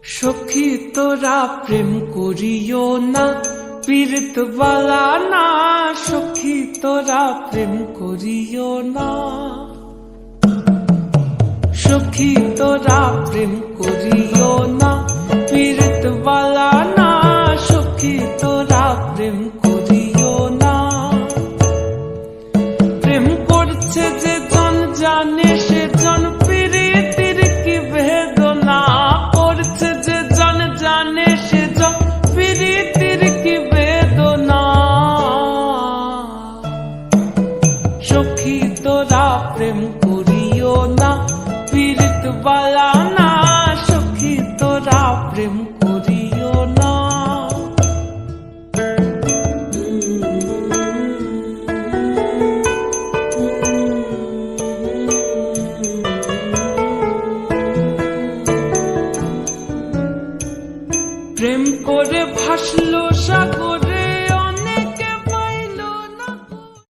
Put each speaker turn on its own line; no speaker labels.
সখী তোরা প্রেম করিও না, পীড়িত বালা না। সখী তোরা প্রেম করিও না, সখী তোরা প্রেম করিও না, পীড়িত বালা না। সখী তোরা প্রেম করিও না। প্রেম করছে যে জন জানে সে জন পীড়িতের কি বেদনা। করছে যে জন জানে সে জন পীড়িতের কি বেদনা। সখী তোরা প্রেম করিও না, পীড়িত বালা না। সখী তোরা প্রেম করিও না। প্রেম করে ভাসলো সাগরে